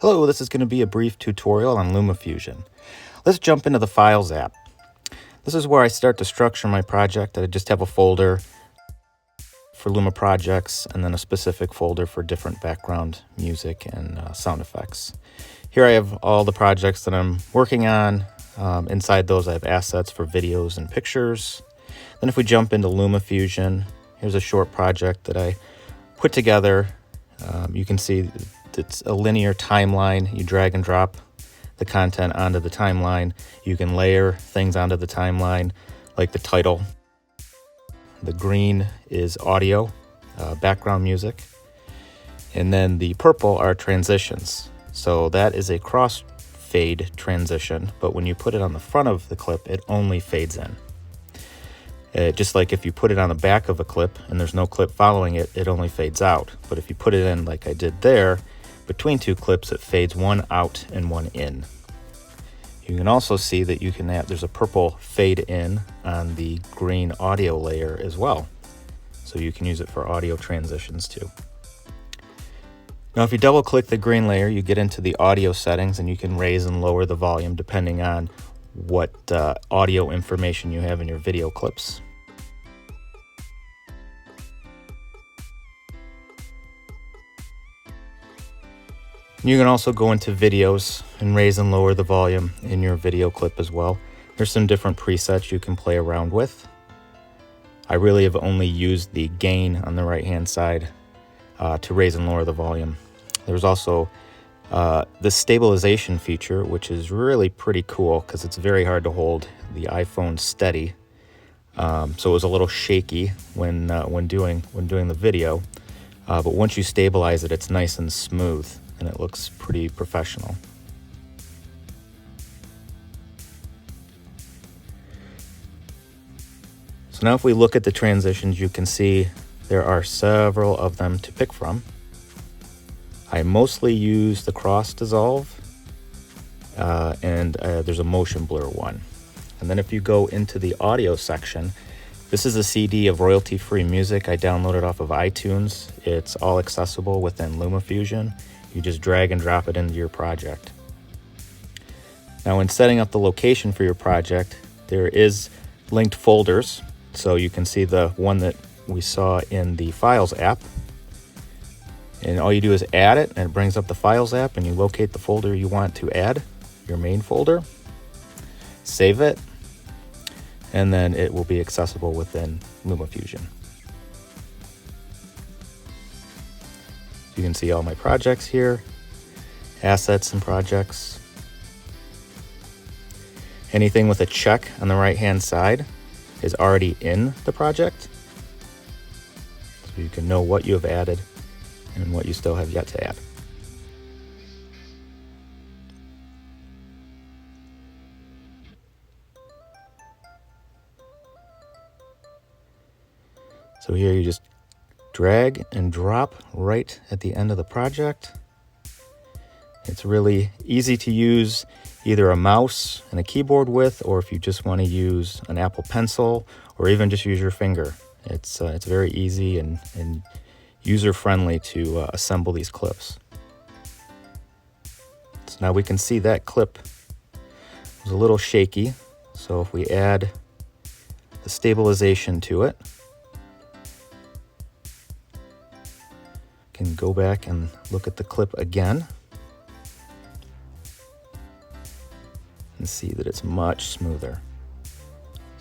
Hello, this is going to be a brief tutorial on Lumafusion. Let's jump into the Files app. This is where I start to structure my project. I just have a folder for Luma projects and then a specific folder for different background music and sound effects. Here I have all the projects that I'm working on. Inside those I have assets for videos and pictures. Then if we jump into Lumafusion, here's a short project that I put together. You can see it's a linear timeline. You drag and drop the content onto the timeline. You can layer things onto the timeline, like the title. The green is audio, background music. And then the purple are transitions. So that is a crossfade transition, but when you put it on the front of the clip, it only fades in. Just like if you put it on the back of a clip and there's no clip following it, it only fades out. But if you put it in like I did there, between two clips, it fades one out and one in. You can also see that you can add, there's a purple fade in on the green audio layer as well. So you can use it for audio transitions too. Now, if you double click the green layer, you get into the audio settings and you can raise and lower the volume depending on what audio information you have in your video clips. You can also go into videos and raise and lower the volume in your video clip as well. There's some different presets you can play around with. I really have only used the gain on the right hand side to raise and lower the volume. There's also the stabilization feature, which is really pretty cool because it's very hard to hold the iPhone steady. So it was a little shaky when doing the video, but once you stabilize it, it's nice and smooth and it looks pretty professional. So now if we look at the transitions, you can see there are several of them to pick from. I mostly use the cross dissolve and there's a motion blur one. And then if you go into the audio section, this is a CD of royalty-free music I downloaded off of iTunes. It's all accessible within Lumafusion. You just drag and drop it into your project. Now in setting up the location for your project, there is linked folders. So you can see the one that we saw in the Files app. And all you do is add it, and it brings up the Files app, and you locate the folder you want to add, your main folder, save it, and then it will be accessible within Lumafusion. You can see all my projects here, assets and projects. Anything with a check on the right-hand side is already in the project, so you can know what you have added and what you still have yet to add. So here you just drag and drop right at the end of the project. It's really easy to use either a mouse and a keyboard with, or if you just want to use an Apple Pencil or even just use your finger. It's very easy and user-friendly to assemble these clips. So now we can see that clip was a little shaky. So if we add the stabilization to it, can go back and look at the clip again and see that it's much smoother.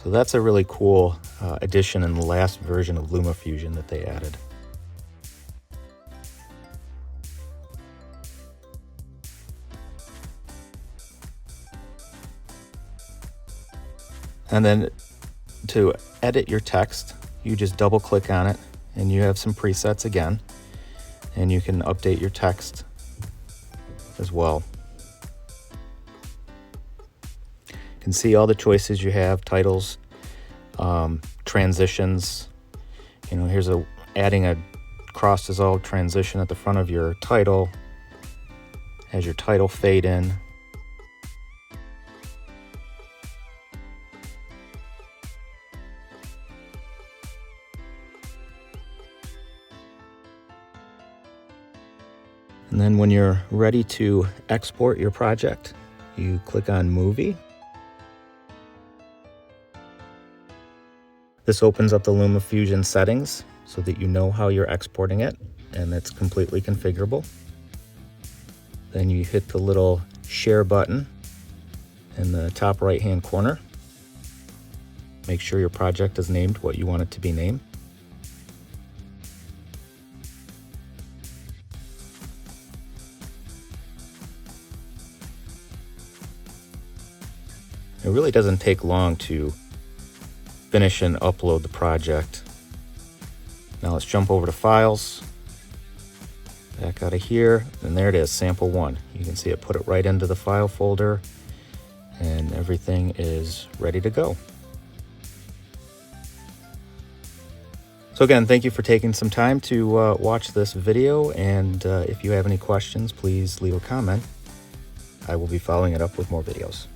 So that's a really cool addition in the last version of Lumafusion that they added. And then to edit your text, you just double click on it and you have some presets again. And you can update your text as well. You can see all the choices you have, titles, transitions. You know, here's adding a cross dissolve transition at the front of your title. Has your title fade in. And then when you're ready to export your project, you click on Movie. This opens up the Lumafusion settings so that you know how you're exporting it, and it's completely configurable. Then you hit the little share button in the top right-hand corner. Make sure your project is named what you want it to be named. It really doesn't take long to finish and upload the project. Now let's jump over to Files, back out of here, and there it is, Sample 1. You can see it put it right into the file folder, and everything is ready to go. So again, thank you for taking some time to watch this video, and if you have any questions, please leave a comment. I will be following it up with more videos.